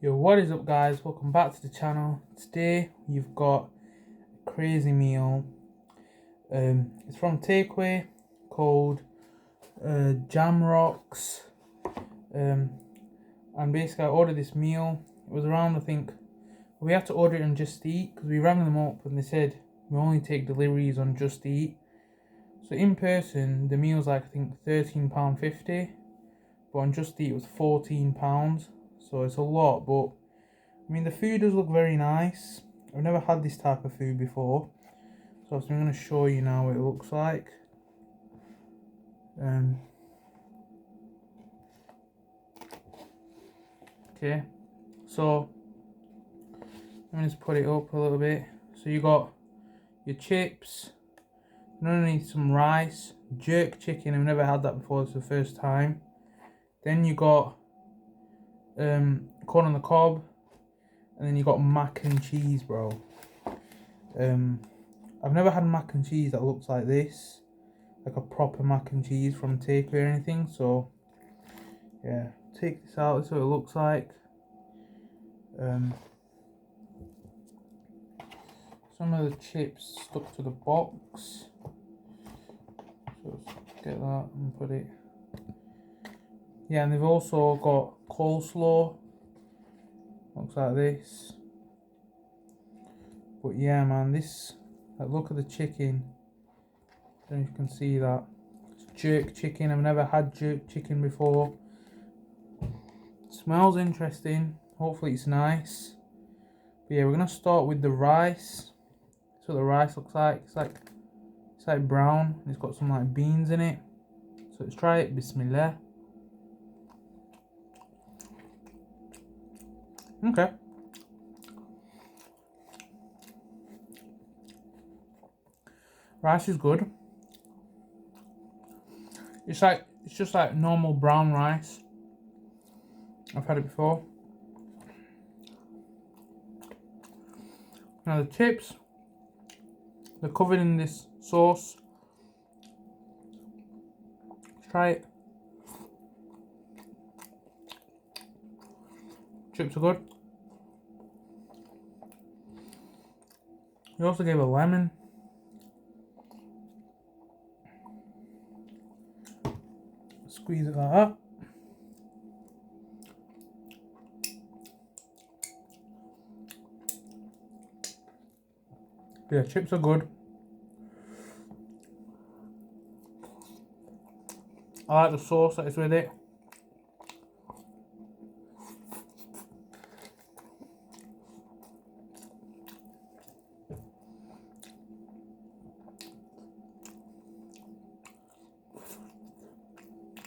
Yo, what is up guys, welcome back to the channel. Today you've got a crazy meal. It's from Takeaway called Jam Rocks. And basically I ordered this meal. It was around, I think, we had to order it on Just Eat because we rang them up and they said we only take deliveries on Just Eat. So in person the meal's like I think £13.50, but on Just Eat it was £14. So it's a lot, but I mean the food does look very nice. I've never had this type of food before, so I'm going to show you now what it looks like. Okay, so let me just put it up a little bit. So you got your chips, underneath some rice, jerk chicken. I've never had that before, it's the first time. Then you got corn on the cob, and then you got mac and cheese, bro. I've never had mac and cheese that looks like this, like a proper mac and cheese from Takeaway or anything. So yeah, take this out. This is what it looks like. Some of the chips stuck to the box, so let's get that and put it. Yeah, and they've also got coleslaw. Looks like this. But yeah, man, this, like, look at the chicken. I don't know if you can see that. It's jerk chicken. I've never had jerk chicken before. It smells interesting. Hopefully it's nice. But yeah, we're gonna start with the rice. That's what the rice looks like. It's like brown. It's got some like beans in it. So let's try it. Bismillah. Okay. Rice is good. It's just like normal brown rice. I've had it before. Now the chips, they're covered in this sauce. Let's try it. Chips are good. He also gave a lemon. Squeeze it like that. Yeah, chips are good. I like the sauce that is with it.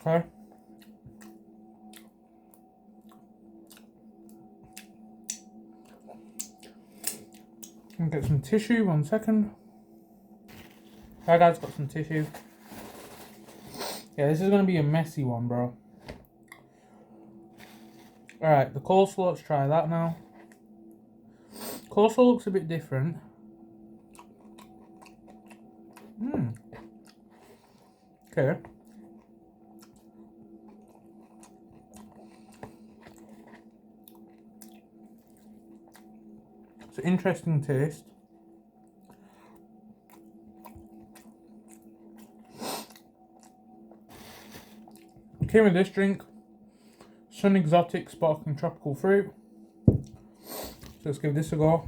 Okay. And get some tissue, 1 second. That guy's got some tissue. Yeah, this is gonna be a messy one, bro. Alright, the coleslaw, let's try that now. Coleslaw looks a bit different. Okay. It's an interesting taste. It came with this drink, Sun Exotic Sparkling Tropical Fruit. So let's give this a go.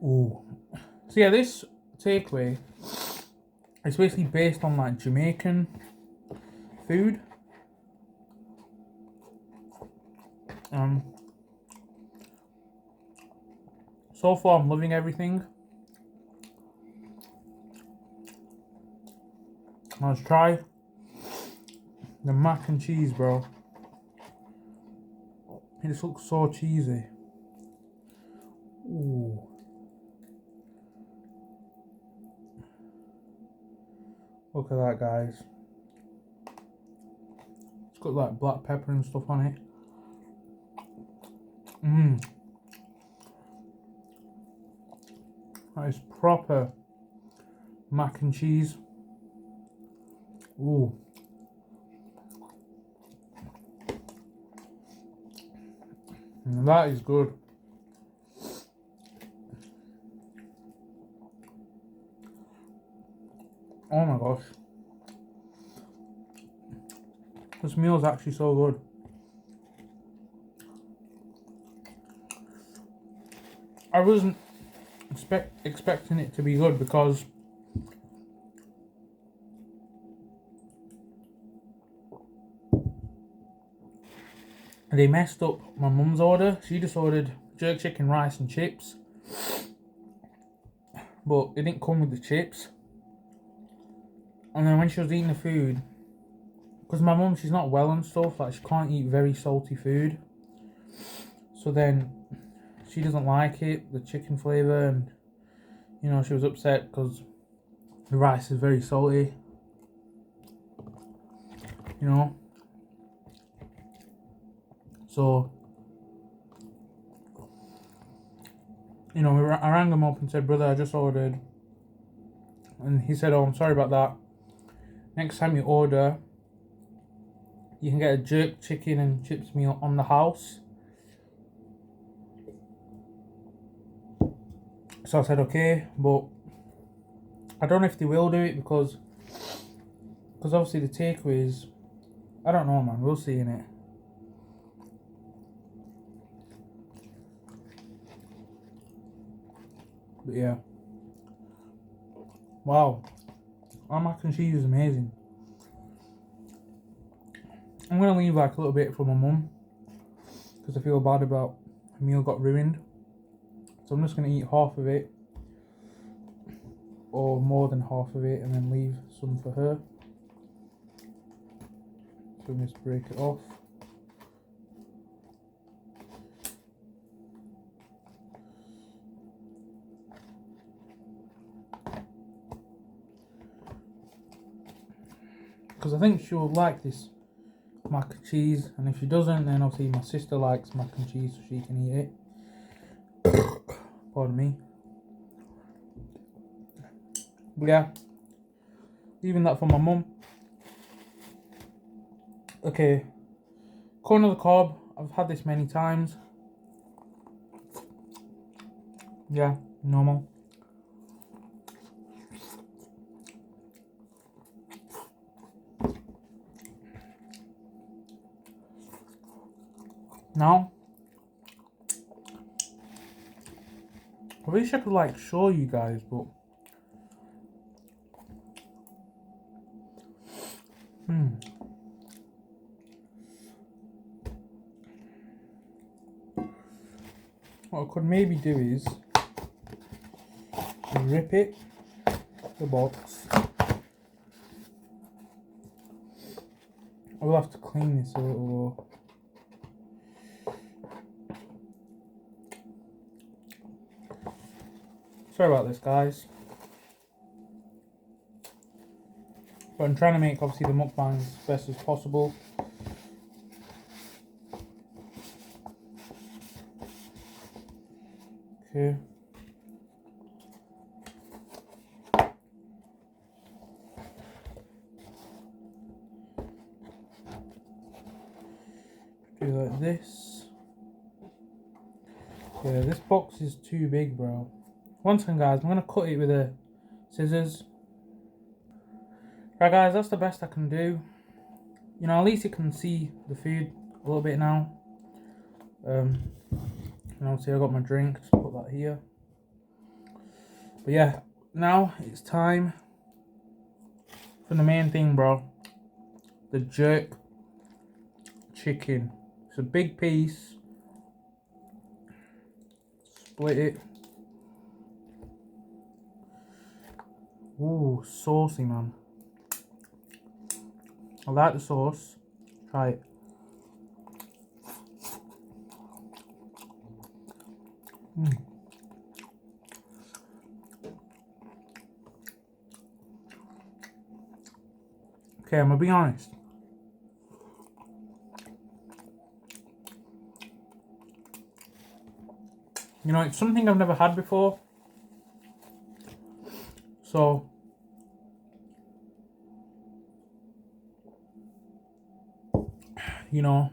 Ooh. So yeah, this Takeaway, it's basically based on like Jamaican food. So far I'm loving everything. Let's try the mac and cheese, bro. It just looks so cheesy. Ooh. Look at that, guys. It's got like black pepper and stuff on it. That is proper mac and cheese. Ooh. That is good. Oh my gosh. This meal is actually so good. I wasn't expecting it to be good because they messed up my mum's order. She just ordered jerk chicken, rice and chips, but it didn't come with the chips. And then when she was eating the food, because my mum, she's not well and stuff, like she can't eat very salty food, so then she doesn't like it, the chicken flavour, and you know, she was upset because the rice is very salty, you know. So, you know, I rang him up and said, brother, I just ordered. And he said, oh, I'm sorry about that. Next time you order, you can get a jerk chicken and chips meal on the house. So I said, okay, but I don't know if they will do it because obviously the takeaways, I don't know, man, we'll see in it. But yeah. Wow. Our mac and cheese is amazing. I'm going to leave like a little bit for my mum because I feel bad about her meal got ruined. So I'm just going to eat half of it, or more than half of it, and then leave some for her. So I'm just break it off. Because I think she'll like this mac and cheese, and if she doesn't, then obviously my sister likes mac and cheese, so she can eat it. Pardon me. But yeah, leaving that for my mum. Okay, corn on the cob. I've had this many times. Yeah, normal. Now, I wish I could like show you guys, but what I could maybe do is rip it, the box. I will have to clean this a little. Sorry about this, guys. But I'm trying to make obviously the mukbang as best as possible. Okay. Do like this. Yeah, this box is too big, bro. One second, guys. I'm gonna cut it with a scissors. Right, guys, that's the best I can do. You know, at least you can see the food a little bit now. And obviously I got my drink, just put that here. But yeah, now it's time for the main thing, bro. The jerk chicken. It's a big piece. Split it. Ooh, saucy, man. I like the sauce. Try it. Okay, I'm gonna be honest. You know, it's something I've never had before. So, you know.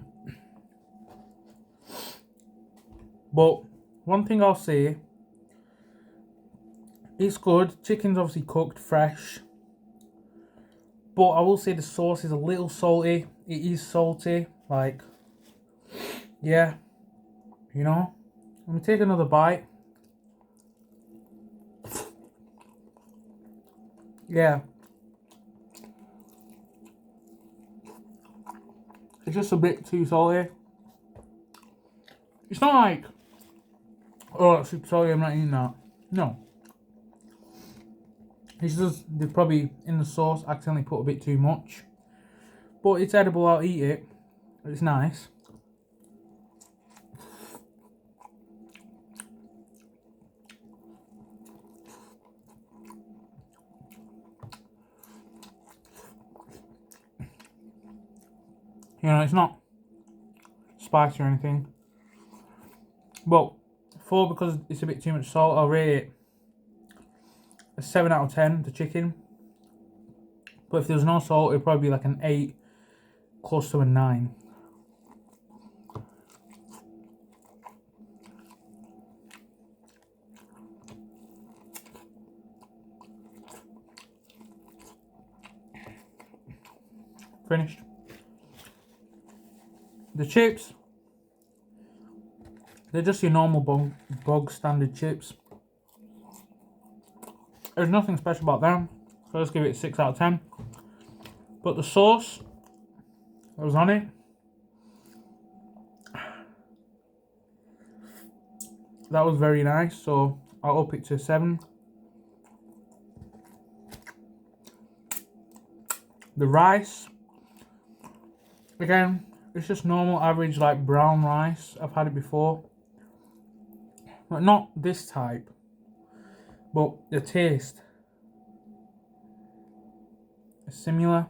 But one thing I'll say, it's good. Chicken's obviously cooked fresh. But I will say the sauce is a little salty. It is salty. Like, yeah, you know. Let me take another bite. Yeah. It's just a bit too salty. It's not like, oh, that's super salty, I'm not eating that. No. It's just, they probably, in the sauce, accidentally put a bit too much. But it's edible, I'll eat it. It's nice. You know, it's not spicy or anything. But because it's a bit too much salt, I'll rate it a 7 out of 10, the chicken. But if there's no salt, it'd probably be like an 8, close to a 9. Finished. The chips, they're just your normal bog standard chips. There's nothing special about them, so let's give it a 6 out of 10. But the sauce that was on it, that was very nice, so I'll up it to 7. The rice, again, it's just normal average like brown rice. I've had it before, but not this type. But the taste is similar.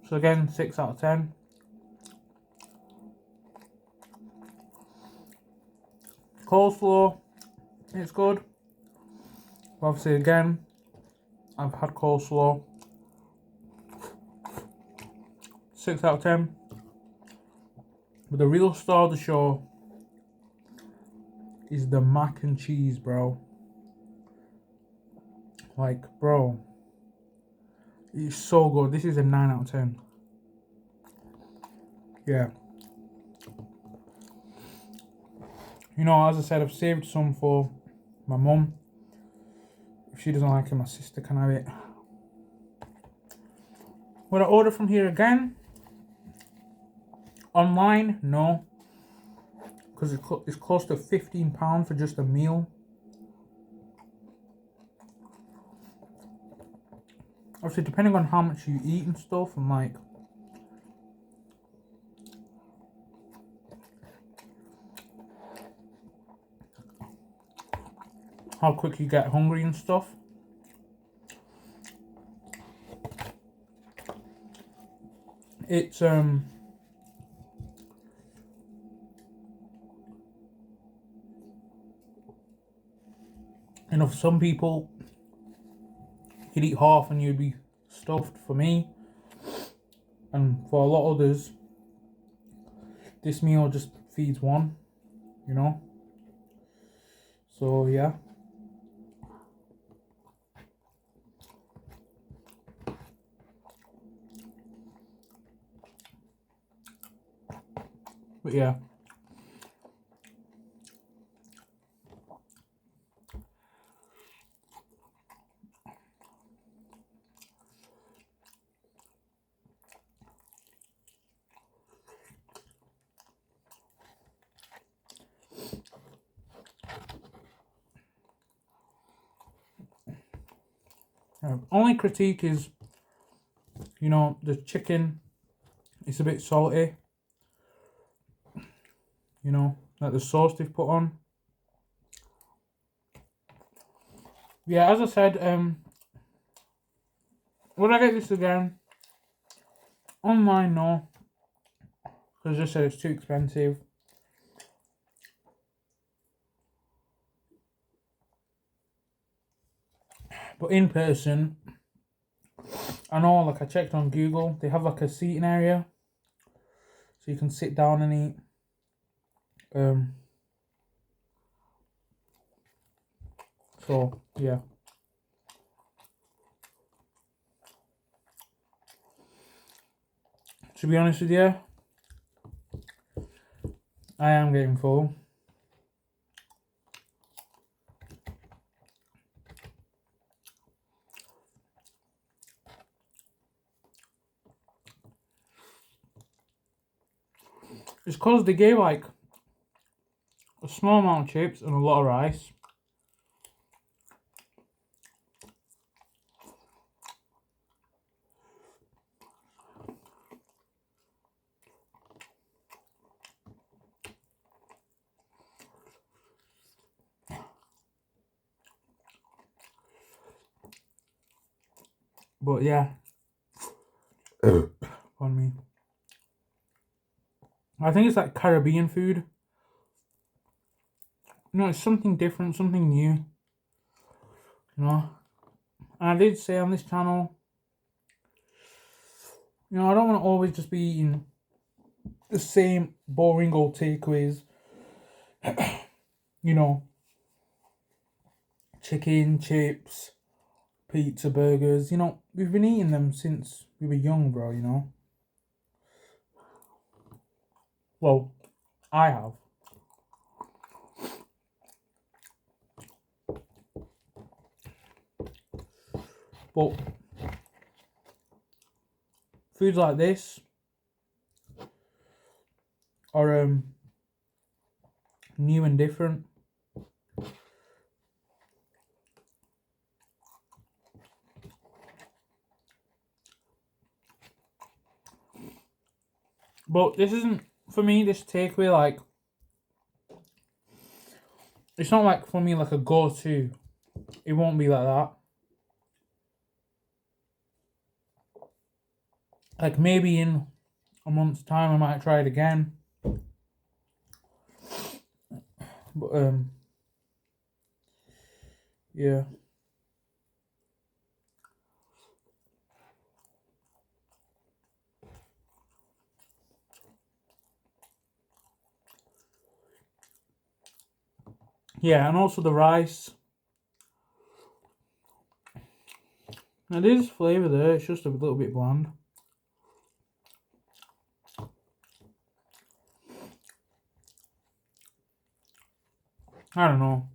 So again, 6 out of 10. Coleslaw, it's good. Obviously, again, I've had coleslaw. 6 out of 10. But the real star of the show is the mac and cheese, bro. Like, bro, it's so good. This is a 9 out of 10. Yeah. You know, as I said, I've saved some for my mum. If she doesn't like it, my sister can have it. Would I order from here again? Online? No. Because it's close to £15 for just a meal. Obviously, depending on how much you eat and stuff, and like, how quick you get hungry and stuff. It's you know, for some people you'd eat half and you'd be stuffed. For me, and for a lot of others, this meal just feeds one, you know. So yeah. But yeah. Only critique is, you know, the chicken, it's a bit salty. You know, like the sauce they've put on. Yeah, as I said, would I get this again? Online, no. Because I just said it's too expensive. But in person, I know, like I checked on Google, they have like a seating area, so you can sit down and eat. So yeah. To be honest with you, I am getting full. It's because they gave like a small amount of chips and a lot of rice. But yeah. Pardon me. I think it's like Caribbean food. You know, it's something different, something new. You know? And I did say on this channel, you know, I don't want to always just be eating the same boring old takeaways. You know, chicken, chips, pizza, burgers. You know, we've been eating them since we were young, bro, you know? Well, I have. But foods like this are new and different. But this isn't, for me, this takeaway, like, it's not like, for me, like a go-to. It won't be like that. Like, maybe in a month's time, I might try it again. But, yeah. Yeah, and also the rice. Now, there's flavour there, it's just a little bit bland. I don't know.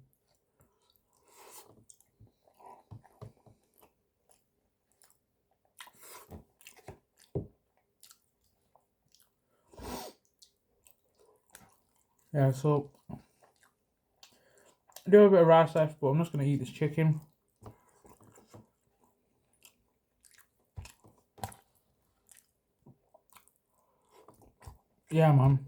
Yeah, so I do have a bit of rice left, but I'm just going to eat this chicken. Yeah, man.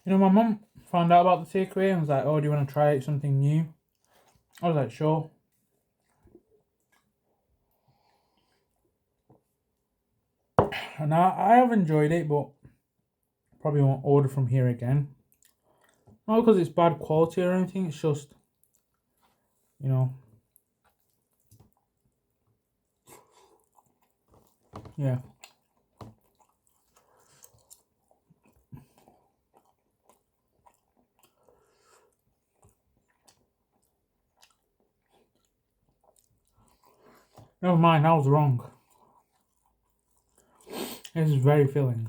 You know, my mum found out about the takeaway and was like, oh, do you want to try it, something new? I was like, sure. And I have enjoyed it, but probably won't order from here again. Not because it's bad quality or anything, it's just, you know, yeah. Never mind, I was wrong. This is very filling.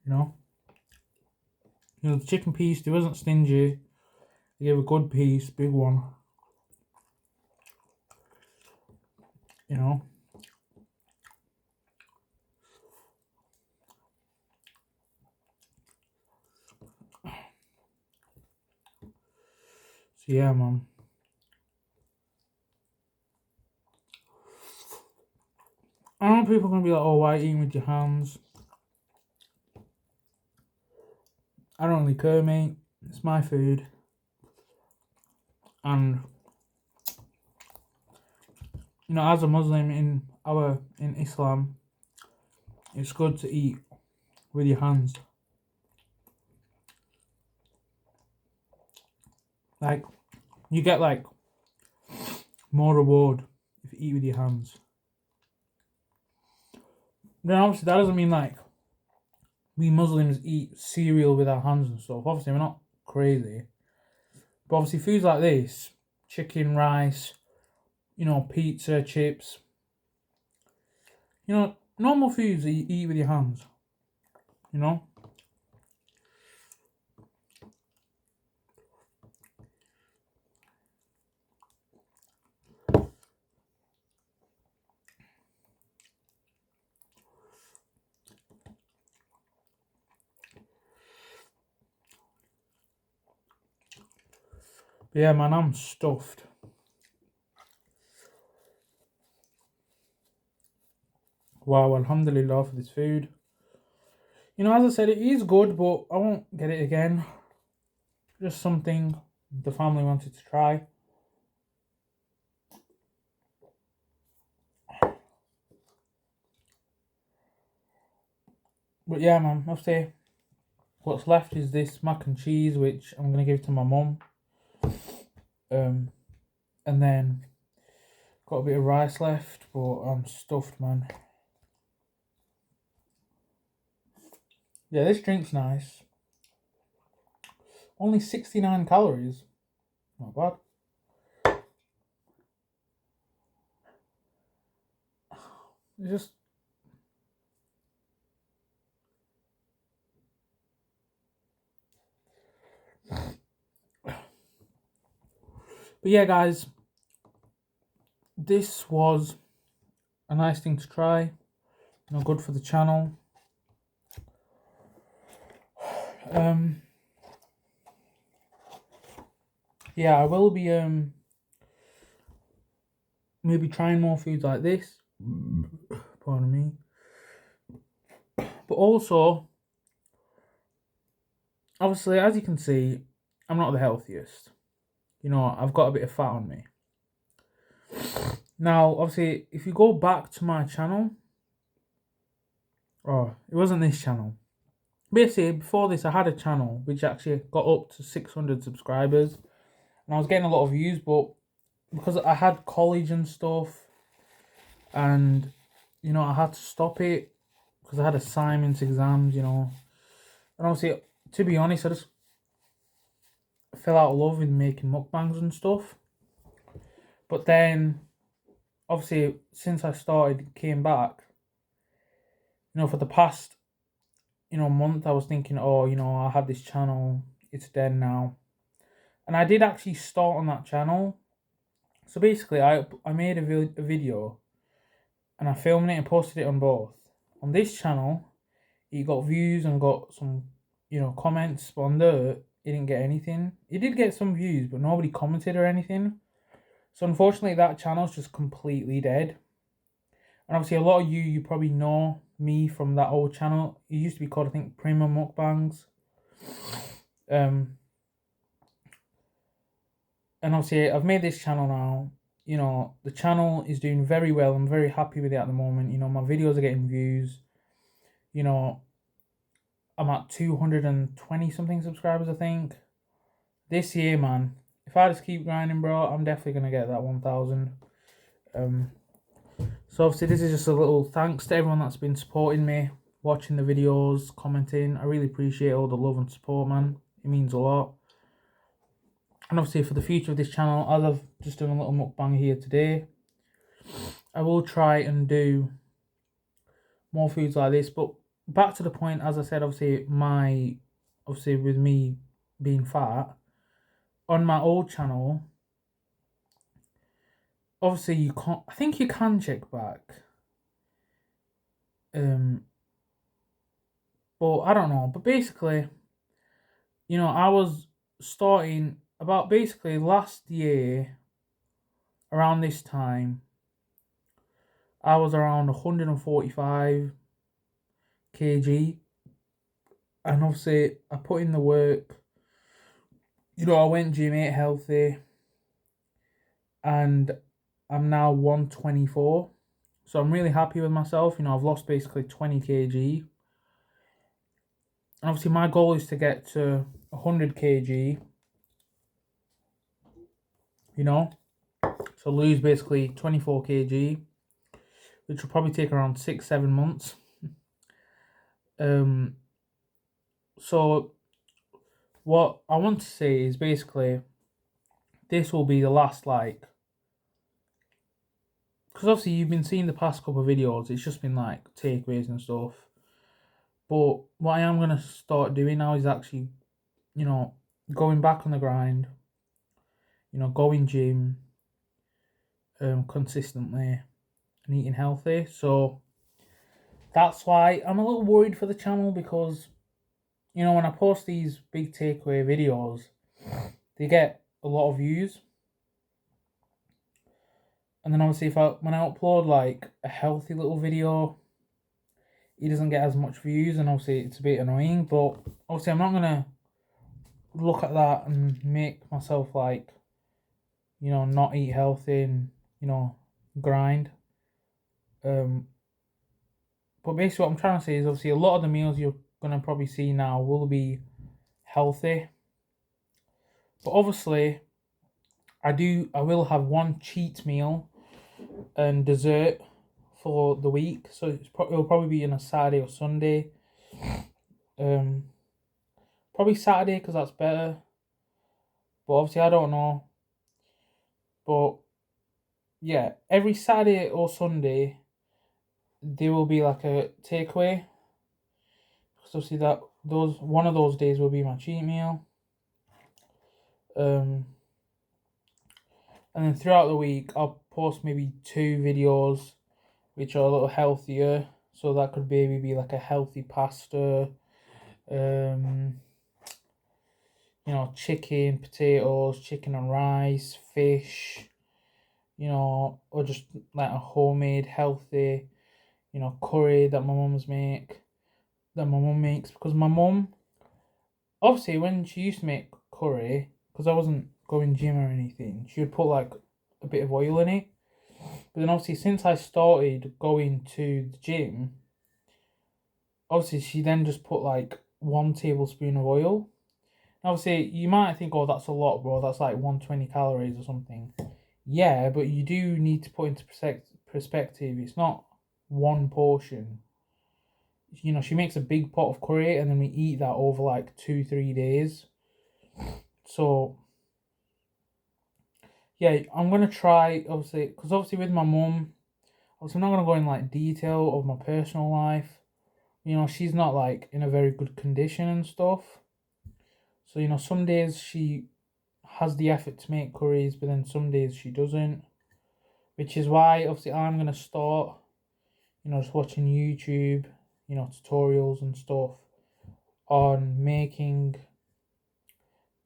You know? You know, the chicken piece, they wasn't stingy. They gave a good piece, big one. You know? So yeah, man. I know people are gonna be like, "Oh, why are you eating with your hands?" I don't really care, mate. It's my food, and you know, as a Muslim in Islam, it's good to eat with your hands. Like, you get like more reward if you eat with your hands. Then obviously that doesn't mean like we Muslims eat cereal with our hands and stuff. Obviously we're not crazy. But obviously foods like this, chicken, rice, you know, pizza, chips, you know, normal foods that you eat with your hands, you know. But yeah, man, I'm stuffed. Wow, alhamdulillah for this food. You know, as I said, it is good, but I won't get it again. Just something the family wanted to try. But yeah, man, I'll say what's left is this mac and cheese, which I'm gonna give to my mum. And then got a bit of rice left, but I'm stuffed, man. Yeah, this drink's nice. Only 69 calories. Not bad. It's just... But yeah, guys, this was a nice thing to try. You know, good for the channel. Yeah, I will be maybe trying more foods like this. Pardon me. But also, obviously, as you can see, I'm not the healthiest. You know, I've got a bit of fat on me. Now, obviously, if you go back to my channel, oh, it wasn't this channel. Basically, before this, I had a channel which actually got up to 600 subscribers, and I was getting a lot of views, but because I had college and stuff, and you know, I had to stop it because I had assignments, exams, you know, and obviously, to be honest, I just fell out of love with making mukbangs and stuff. But then, obviously, since I started, came back, you know, for the past, you know, month, I was thinking, oh, you know, I had this channel, it's dead now. And I did actually start on that channel. So basically, I made a video, and I filmed it and posted it on both. On this channel, it got views and got some, you know, comments, but on there, it didn't get anything. It did get some views, but nobody commented or anything. So unfortunately, that channel's just completely dead. And obviously, a lot of you probably know me from that old channel. It used to be called, I think, Prima Mukbangs. And obviously, I've made this channel now. You know, the channel is doing very well. I'm very happy with it at the moment. You know, my videos are getting views. You know, I'm at 220 something subscribers, I think. This year, man, if I just keep grinding, bro, I'm definitely going to get that 1,000. So obviously, this is just a little thanks to everyone that's been supporting me, watching the videos, commenting. I really appreciate all the love and support, man. It means a lot. And obviously, for the future of this channel, as I've just done a little mukbang here today, I will try and do more foods like this. But back to the point, as I said, obviously with me being fat, on my old channel, obviously you can't, I think you can check back. But I don't know. But basically, you know, I was starting about basically last year, around this time, I was around 145 kg, and obviously I put in the work. You know, I went gym, ate healthy, and I'm now 124. So I'm really happy with myself. You know, I've lost basically 20 kg. And obviously my goal is to get to 100 kg, you know, so lose basically 24 kg, which will probably take around 6-7 months. So what I want to say is basically this will be the last, like, because obviously you've been seeing the past couple of videos, it's just been like takeaways and stuff. But what I am going to start doing now is actually, you know, going back on the grind, you know, going gym consistently and eating healthy. So that's why I'm a little worried for the channel, because, you know, when I post these big takeaway videos, they get a lot of views. And then obviously when I upload like a healthy little video, it doesn't get as much views, and obviously it's a bit annoying. But obviously I'm not gonna look at that and make myself, like, you know, not eat healthy and, you know, grind. But basically what I'm trying to say is obviously a lot of the meals you're gonna probably see now will be healthy. But obviously I will have one cheat meal and dessert for the week. So it'll probably be on a Saturday or Sunday. Probably Saturday, because that's better. But obviously I don't know. But yeah, every Saturday or Sunday there will be like a takeaway. So see that one of those days will be my cheat meal. And then throughout the week I'll post maybe 2 videos which are a little healthier. So that could maybe be like a healthy pasta, you know, chicken, potatoes, chicken and rice, fish, you know, or just like a homemade healthy, you know, curry that my mum makes. Because my mum, obviously when she used to make curry, because I wasn't going gym or anything, she would put like a bit of oil in it. But then obviously since I started going to the gym, obviously she then just put like 1 tablespoon of oil. Obviously you might think, oh, that's a lot, bro, that's like 120 calories or something. Yeah, but you do need to put into perspective, it's not one portion. You know, she makes a big pot of curry and then we eat that over like 2-3 days. So yeah, I'm gonna try, obviously, because obviously with my mum, obviously I'm not gonna go in like detail of my personal life. You know, she's not like in a very good condition and stuff. So, you know, some days she has the effort to make curries, but then some days she doesn't. Which is why obviously I'm gonna start, you know, just watching YouTube, you know, tutorials and stuff on making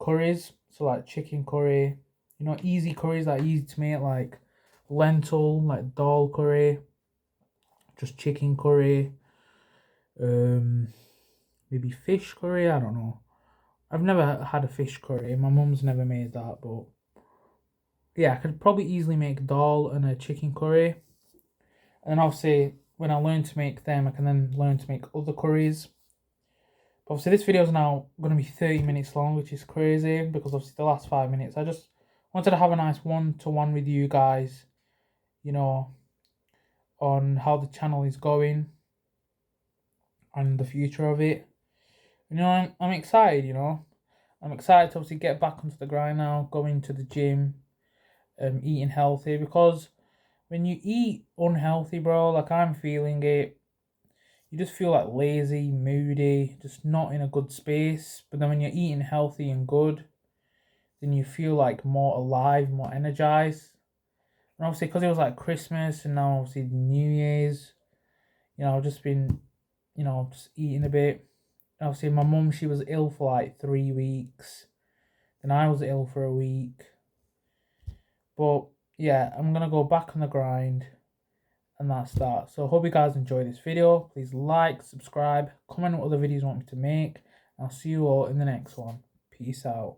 curries. So like chicken curry, you know, easy curries that are easy to make, like lentil, like dal curry, just chicken curry, maybe fish curry, I don't know. I've never had a fish curry, my mum's never made that, but yeah, I could probably easily make dal and a chicken curry. And obviously when I learn to make them, I can then learn to make other curries. But obviously this video is now going to be 30 minutes long, which is crazy, because obviously the last 5 minutes I just wanted to have a nice one-to-one with you guys, you know, on how the channel is going and the future of it. You know, I'm excited, you know. I'm excited to obviously get back onto the grind now, going to the gym, eating healthy, because when you eat unhealthy, bro, like I'm feeling it, you just feel like lazy, moody, just not in a good space. But then when you're eating healthy and good, then you feel like more alive, more energized. And obviously because it was like Christmas and now obviously New Year's, you know, I've just been, you know, just eating a bit. And obviously my mum, she was ill for like 3 weeks. Then I was ill for a week. But yeah, I'm going to go back on the grind. And that's that. So hope you guys enjoy this video. Please like, subscribe, comment what other videos you want me to make. I'll see you all in the next one. Peace out.